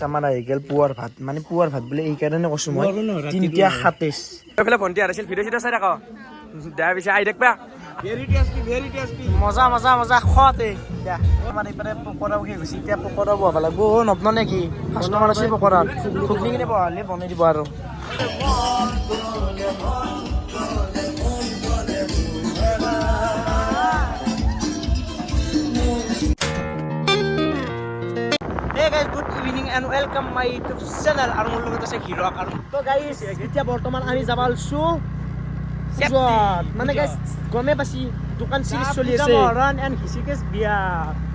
আমাৰ আহি গেল পুৱাৰ ভাত মানে পুৱাৰ ভাত বোলে এই কাৰণে কৈছো মই 3:27 এইফালে ভণ্টি আহিছিল ভিডিঅ' চিডিঅ' চাই থাকা দেয়া পিছে আহি দেখবা ভেৰি টেষ্টি মজা মজা মজা খতে দিয়া আমাৰ এইফালে পকৰা উঠি গৈছে এতিয়া পকৰা বহাব লাগিব নবন নেকি কাষ্টমাৰ আছে পকৰা ঘুগনি কিনে বহালে বনাই দিব আৰু Hey guys, good evening and welcome my YouTube channel. আৰু মোৰ লগত আছে হিৰো আৰু তো গাইস এতিয়া বৰ্তমান আমি যাবালছো পুজত মানে গাইস গমে পাছি দোকান সিৰিজ চলি আছে মহৰণ এন্ড হিচিকেছ বিয়া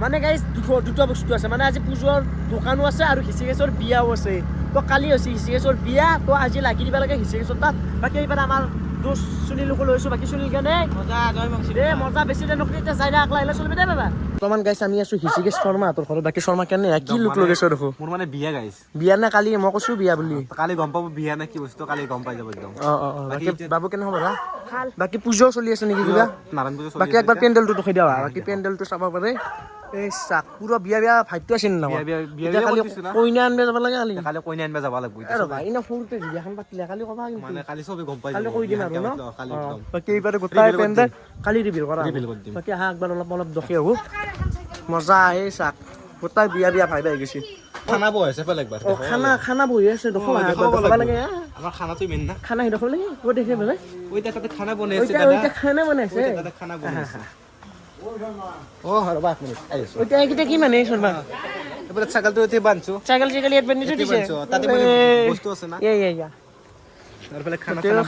মানে গাইস দুটা বস্তু আছে মানে আজি পুজৰ দোকানো আছে আৰু হিচিকেছৰ বিয়াও আছে তো কালি হৈছে হিচিকেছৰ বিয়া তো আজি লাগি দিবা লাগে হিচিকেছৰ তাত বাকি এইবাৰ আমাৰ দোষ সুনীল লোক লৈছো বাকি সুনীল কেনে মজা জয় মংসি ৰে মজা বেছি দে নকৰি এতিয়া যাইৰা আকলা আহিলে চলবে দে বাবা বৰ্তমান গাইস আমি আছো হিচিকেছ শৰ্মা তোৰ ঘৰত বাকি শৰ্মা কেনে কি লুক লগেছো দেখো মোৰ মানে বিয়া গাইস বিয়া না কালি মই কৈছো বিয়া বুলি কালি গম পাব বিয়া না কি বস্তু কালি গম পাই যাব একদম বাকি বাবু কেনে হ'ব বাকি পূজা চলি আছে নেকি কিবা নাৰায়ণ পূজা চলি আছে বাকি একবাৰ পেন্ডেলটো দেখাই দিয়া বাকি পেন্ডেলটো চাব পাৰে এই সাক পুরো বিয়া বিয়া ফাইটটো আছিল না বিয়া কালি কইনা আনবে যাব লাগে কালি কইনা আনবে যাব লাগব আরে ভাই না ফুরতে বিয়াখন পাতিলে কালি কবা মানে কালি সবে গম পাই কালি কই দিম আৰু ন কালি একদম বাকি এইবাৰে গোটাই পেন্ডেল কালি ৰিভিল কৰা বাকি হা একবাৰ অলপ দেখি আহো মজা এই সাক গোটাই বিয়া বিয়া ফাইট আহি গৈছে খানা বই আছে পেলে একবাৰ খানা বই আছে দেখো দেখবা লাগে আমাৰ খানাটো মেন না খানা হি দেখো লাগে ও দেখে ভাই ওইটা তাতে খানা বনাই আছে দাদা ওইটা খানা বনাইছে দাদা খানা বনাইছে ও হৰবা এক মিনিট আইছো ওইটা কিটা কি মানে শৰ্মা এবারে ছাগলটো এতে বানছো ছাগল এত বানি দিছে তাতে মানে বস্তু আছে না ইয়া আর ফলে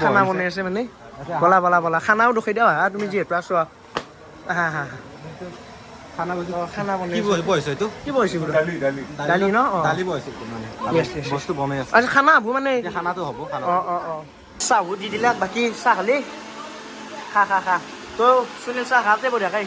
খানা বনাই আছে মানে বলা খানাও দেখাই দাও তুমি যেহেতু আছো হা খানা বনাই কি বইছো এটো কি বইছো দালি ন দালি বইছো মানে বস্তু বনাই আছে আচ্ছা খানা হবো মানে খানাটো হবো খানা চাহু দি দিলা বাকি চাহ খালি খা তো সুনীল চাহ খাতে বঢ়িয়া খাই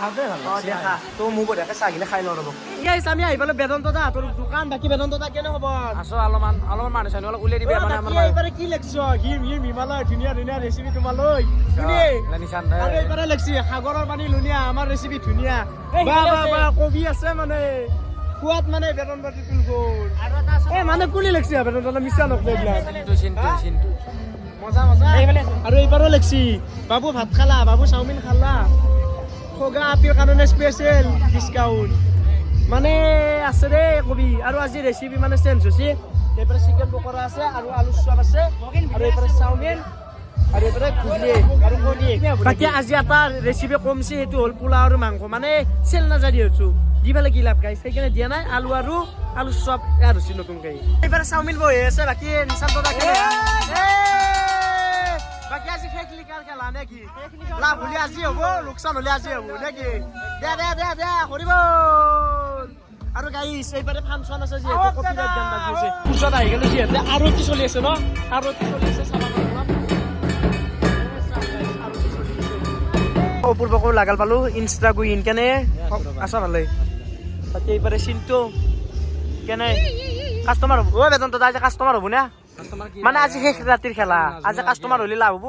খাতে ভাল দেখা তো মু বঢ়িয়া চাহ গিলে খাই ল ৰব গাইস আমি আহিবলে বেদন্ত দা তোৰ দোকান বাকি বেদন্ত দা কেনে হ'ব আছো অলপমান মানুহ চাই অলপ উলিয়াই দিবি মানে আমাৰ এইবাৰে কি লেখছো হিম হিমালয় ধুনীয়া ৰেচিপি তোমালৈ শুনি নিশান আৰে এইবাৰে লেখছি সাগৰৰ পানী লুনিয়া আমাৰ ৰেচিপি ধুনীয়া বা কবি আছে মানে কুৱাত মানে বেদন্ত দি তুল গল আৰু এটা আছে মানে কুলি লেখছি বেদন্ত দা মিছা নকইলা চিন্তু মজা এইফালে আৰু এইবাৰো লেখছি বাবু ভাত খালা বাবু চাওমিন খালা খগা আপিৰ কাৰণে স্পেশাল ডিসকাউন্ট মানে আছে ৰে কবি আৰু আজি ৰেচিপি মানে চেঞ্জ হৈছে এইবাৰ চিকেন পকৰা আছে আৰু আলু চপ আছে আৰু এইবাৰ চাওমিন আৰু এইবাৰ ঘুগনি আৰু কণী বাকি আজি এটা ৰেচিপি কমছে হেতু হল পোলাও আৰু মাংস মানে চেল না জাৰি হছো দিবালে কি লাভ গাইছ সেইকাৰণে দিয়া নাই আলু চপ আৰু হৈছে নতুনকৈ এইবাৰ চাওমিন বহি আছে বাকি নিশান দাদা বাকি আজি ফেক লিকাৰ খেলা নেকি লাভ হলে আজি হ'ব লোকচান হলে আজি হ'ব নেকি দে কৰিব আৰু গাইছ এইবাৰে ফাংচন আছে যিহেতু কপিৰাইট গান বাজি আছে পূজাত আহি গেলে যিহেতু আৰু কি চলি আছে ন আৰু কি চলি আছে চাবা অপূৰ্বকো লাগাল পালো ইনষ্টা গুইন কেনে আছা ভালে বাকি এইবাৰে চিন্তু কেনে কাস্টমাৰ হ'ব ও বেতন তো আজি কাস্টমাৰ হ'ব না মানে আজি শেষ ৰাতিৰ খেলা আজি কাস্টমাৰ হলি লাভ হ'ব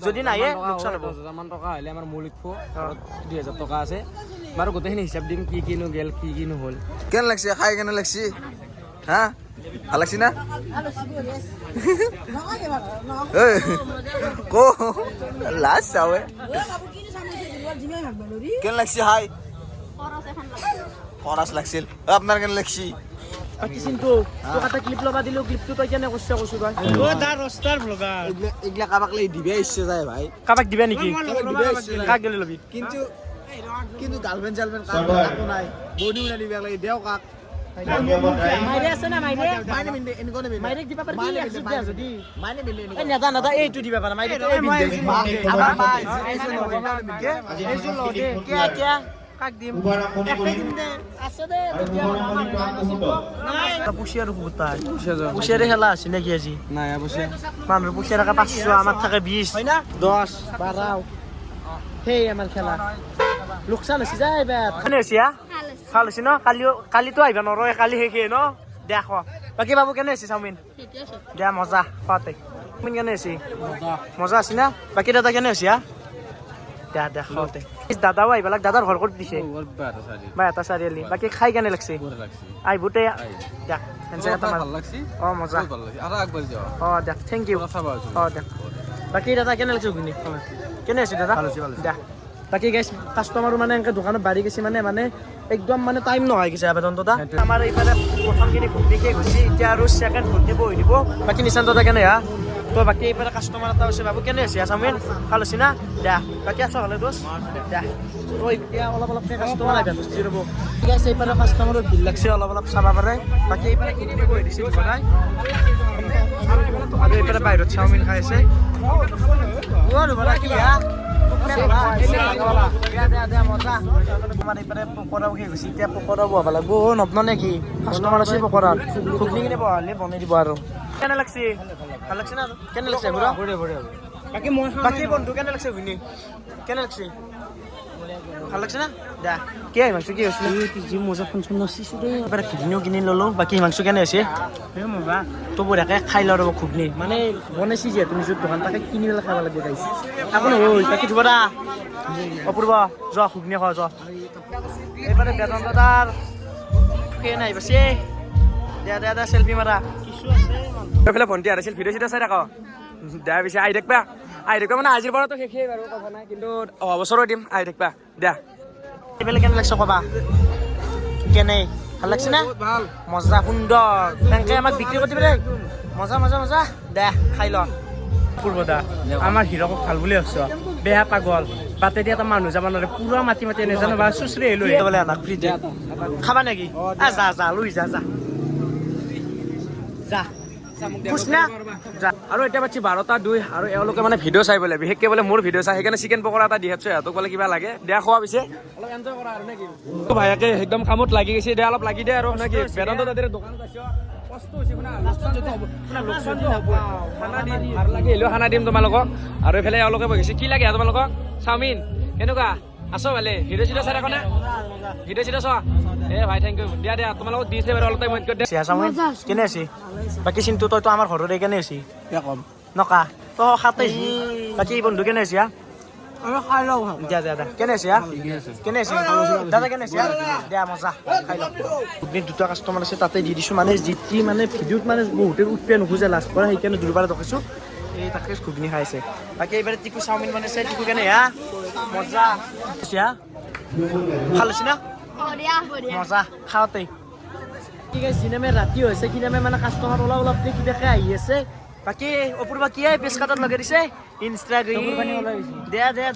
যদি নাহে লোকচান হ'ব 10,000 মান টকা হলে আমাৰ মূল লিখব 2000 টকা আছে বাৰু গোটেইখিনি হিচাপ দিম কি কিনো গেল কি কিনো হল কেন লাগছে খাই কেনে লাগছে হা ভাল লাগছে না কো লাজ চাওয়ে কেন লাগছে হাই খৰচ লাগছিল আপনার কেন লাগছি বাকি চিন্তু তো কাটা ক্লিপ লবা দিলো ক্লিপটো তই কেনে কষ্ট কৈছো ভাই ও দা রস্টার ব্লগার এগলা কাবাক লাই দিবে ইচ্ছে যায় ভাই কাবাক দিবে নেকি কাক গলে লবি কিন্তু গার্লফ্রেন্ড কাকো নাই বডি উনা দিবে লাগি দেও কাক মাইরে আছে না মাইরে মিন্দে এন কোনে মাইরে দিবা পার কি আছে দিয়া যদি মাইরে মিন্দে এন না এইটো দিবা পার মাইরে এই মিন্দে আবার ভাই এইটো লদে কে কাক দিম একটা দিম দে আছে দে না পুষিয়ার হুতাই পুষিয়ারে খেলা আছে নাকি আজি না অবশ্য মানুষ পুষিয়ার টাকা 500 আমার থাকে 20 হয় না 10 12 হেই আমার খেলা লোকসান আছে যাই বেট খানে হইছিয়া ভাল হইছি ন কালি তো আইবা নরয় কালি হেকে ন দেখো বাকি বাবু কেনে আছে চাওমিন ঠিকই আছে দিয়া মজা পাতে চাওমিন কেনে আছে মজা আছে না বাকি দাদা কেনে হইছিয়া দেখতে দাদাও আইবালাক দাদার ঘর করে দিছে বাই এটা চাৰিআলি বাকি খাই কেনে লাগছে আইবুতে হেণ্ডশেক এটা ভাল লাগছি অঁ মজা ভাল লাগছি আৰু আগবাঢ়ি যাওঁ অঁ দিয়ক থেংক ইউ চাবা আছো অঁ দিয়ক বাকী দাদা কেনে লাগিছে ঘুগনি কেনে আছে দাদা দিয়া বাকী গাইছ কাষ্টমাৰো মানে এনেকৈ দোকানত বাঢ়ি গৈছে মানে একদম মানে টাইম নহয় গৈছে আবেদন দাদা আমাৰ এইফালে প্ৰথমখিনি ঘুগনি শেষ হৈছে এতিয়া আৰু ছেকেণ্ড ঘুগনি বহি দিব বাকী নিচান দাদা কেনে হা তো বাকী এইফালে কাষ্টমাৰ এটা হৈছে বাবু কেনে হৈছে চাওমিন ভাল হৈছে না দিয়া বাকী আছা ভালে দোষ দিয়া তো এতিয়া অলপকৈ কাষ্টমাৰ আহিবা খুচি ৰ'ব ঠিক আছে এইফালে কাষ্টমাৰৰ ভিৰ লাগছে অলপ চাব পাৰে বাকী এইফালে ঘুগনি বহি দিছে বনাই আৰু এইফালে বাহিৰত চাওমিন খাই আছে কি হা পকৰাও শেষ হৈছে এতিয়া পকৰাও বহাব লাগিব নবনে কি কাষ্টমাৰ আছে পকৰা ঘুগনি কিনে বহালে বনাই দিব আৰু কেনে লাগছে ভাল লাগছে না কেনে লাগছে বাকী বন্ধু কেনে লাগছে ঘুগনি কেনে লাগছে ভাল লাগছে না দা কি হিমাংশু কি হৈছিলে যি মজা ফাংচন নচিছো দেই এবাৰ ঘুগনিও কিনি ল'লোঁ বাকী হিমাংশু কেনে হৈছে মজা তো বঢ়িয়াকৈ খাই লওঁ ৰ'ব ঘুগনি মানে বনাইছি যিহেতু নিজৰ দোকান তাকে কিনি পেলাই খাব লাগে গাইছে একো নহয় বাকী দিব দা অপূৰ্ব যোৱা ঘুগনি খোৱা যোৱা এইবাৰে বেতন দাদাৰ ফেন আহি পাইছে দে চেল্ফি মাৰা এইফালে ভণ্টি আহিছিল ভিডিঅ' চিডিঅ' চাই থাক দিয়া পিছে আহি থাকিবা মানে আজিৰ পৰাতো শেষেই বাৰু কথা নাই কিন্তু অহা বছৰো দিম আহি থাকিবা দিয়া এইফালে কেনে লাগছে ক'বা কেনে ভাল লাগছে না ভাল মজা সুন্দৰ তেনেকৈ আমাক বিক্ৰী কৰি দিবি দেই মজা দে খাই ল পূৰ্বদা আমাৰ হিৰক ভাল বুলি ভাবছো বেয়া পাগল বাটেদি এটা মানুহ যাব নোৱাৰে পুৰা মাতি নাজানো বা চুচৰি লৈ বোলে আমাক ফ্ৰী দে খাবা নেকি যা লৈ যা আৰু এতিয়া পাচ্ছি 12:02 আৰু এওঁলোকে মানে ভিডিঅ' চাই বোলে বিশেষকৈ বোলে মোৰ ভিডিঅ' চাই সেইকাৰণে চিকেন পকৰা এটা দি আছে সিহঁতক বোলে কিবা লাগে দিয়া খোৱা পিছে অলপ এনজয় কৰা আৰু নেকি ভাইয়াকে একদম কামত লাগি গৈছে দিয়া অলপ লাগি দে আৰু নেকি বেদান্ত দাদাৰ দোকানত আছে কষ্ট হৈছে খানা দিম তোমালোকক আৰু এইফালে এওঁলোকে বহিছে কি লাগে তোমালোকক চাওমিন কেনেকুৱা আছো ভালে ভিডিঅ' চিডিঅ' চাই থাকো নে ভিডিঅ' চিডিঅ' চোৱা ভাই থেংক ইউ দিয়া তোমালোকক দিছে বাৰু অলপ টাইম ৱেইট কৰি দিয়া চাওমিন কেনে আছে বাকী চিন্তু তইতো আমাৰ ঘৰতে কেনে আছে কম নকা তো খাতে বাকী বন্ধু কেনে আছে খাই লওঁ দিয়া কেনে আছে কেনে আছে দাদা কেনে আছে দিয়া মজা খাই লওঁ দুটা কাষ্টমাৰ আছে তাতে দি দিছোঁ মানে যি মানে ভিডিঅ'ত মানে বহুতে উঠবে নোখোজে লাজ কৰা সেইকাৰণে দুবাৰ দেখিছোঁ এই তাকে ঘুগনি খাইছে বাকী এইবাৰে টিকু চাওমিন বনাইছে টিকু কেনে মজা ভাল হৈছে না মজা খাওঁতে ঠিক আছে যিনামে ৰাতি হৈছে কিনামে মানে কাষ্টমাৰ অলপকৈ কিবাকৈ আহি আছে বাকী অপূৰ্বা কি পেজ কাটাত লগাই দিছে ইনষ্টাগ্ৰাম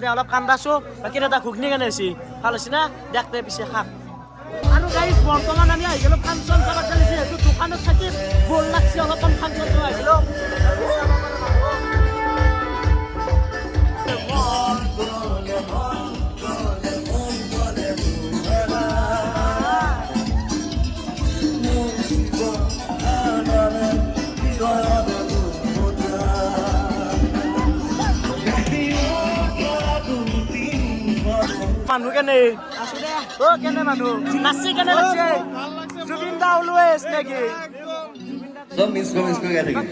দে অলপ কান্দাছো বাকী দাদা ঘুগনি কেনে হৈছে ভাল হৈছে না দেখতে পিছে খাক আৰু গাইজ বৰ্তমান আমি আহি গ'লো ফাংচন চাব চলিছে সেইটো দোকানত থাকি বৰ লাগছে অলপমান ফাংচন চাব আহিলোঁ মানুহ কেনে কেনে মানুহ নাচি কেনে লাগছে জুবিন দা অলৱেজ নেকি সব মিছ কৰি গাই থাকে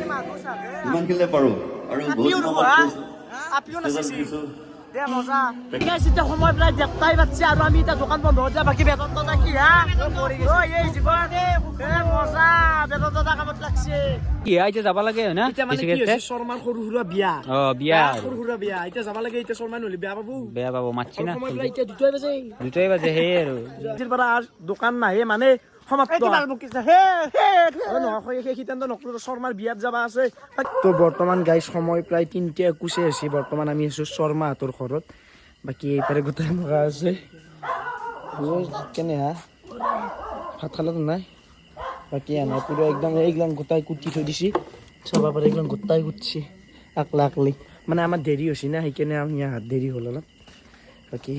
ইমান খেলিলে পাৰোঁ আৰু আপিও নাচিছে দে মজা ঠিক আছে এতিয়া সময় প্ৰায় দেখাই পাচ্ছে আৰু আমি এতিয়া দোকান বন্ধ হৈ যায় বাকী বেতন দাদা কি এই জীৱন মজা বেতন দাদা কামত লাগছে কি এতিয়া যাব লাগে হয় না শৰ্মাৰ সৰু সুৰা বিয়া সৰু সুৰা বিয়া এতিয়া যাব লাগে এতিয়া শৰ্মা নহ'লে বেয়া পাব মাতছি না এতিয়া 2 বাজে সেই আৰু পৰা দোকান নাহে মানে শৰ্মাৰ বিয়াত যাবা আছে তো বৰ্তমান গাইজ সময় প্ৰায় 3:21 হৈছে বৰ্তমান আমি আছো শৰ্মাহঁতৰ ঘৰত বাকী এইফালে গোটাই মগা আছে কেনে ভাত খালেতো নাই বাকী আনা পুৰা একদম এইগিলান গোটাই কুটি থৈ দিছি চাব পাৰে এইগিলান গোটাই কুটছি আকলি মানে আমাৰ দেৰি হৈছে না সেইকাৰণে আমি হাত দেৰি হ'ল অলপ বাকী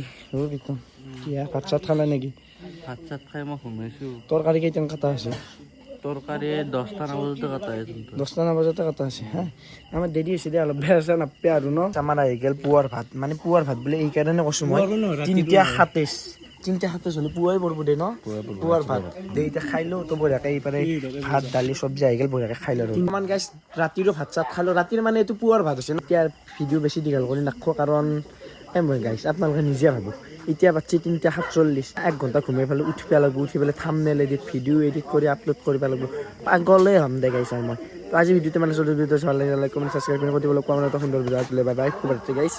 বিক্ৰম কি ভাত চাত খালা নেকি ভাত চাত খাই মই সোমাইছো তৰকাৰী কেইটান কাটা আছে তৰকাৰী 10টা বজাতে কাটা আছে 10টা বজাতে কাটা আছে হা আমাৰ দেৰি হৈছে দে অলপ বেয়া চেয়া নাপে আৰু ন আমাৰ আহি গ'ল পুৱাৰ ভাত মানে পুৱাৰ ভাত বোলে এইকাৰণে কৈছোঁ মই 3:27 হ'লে পুৱাই পৰিব দে ন পুৱাৰ ভাত দে এতিয়া খাই লওঁ তো বঢ়িয়াকৈ এইফালে ভাত দালি চব্জি আহি গ'ল বঢ়িয়াকৈ খাই লওঁ ইমান গাইছ ৰাতিৰো ভাত চাত খালোঁ ৰাতিৰ মানে এইটো পুৱাৰ ভাত হৈছে ন এতিয়া ভিডিঅ' বেছি দীঘল কৰি নাখোঁ কাৰণ মই গাইছ আপোনালোকে নিজে ভাবো এতিয়া বাচ্ছি 3:47 1 ঘণ্টা ঘুমাই পেলাই উঠি পেলাব উঠি পেলাই থাম্বনেল এডিট ভিডিঅ' এডিট কৰি আপলোড কৰিব লাগিব পাগলে হ'ম দে গাইছ মই তো আজি ভিডিঅ'টো মানে ভিডিঅ'টো ভাল লাগিলে লাইক কমেণ্ট সাবস্ক্ৰাইব কৰি দিব কোৱা মানে সুন্দৰ ভিডিঅ' আছিলে বাই বাই শুভৰাত্ৰি গাইছ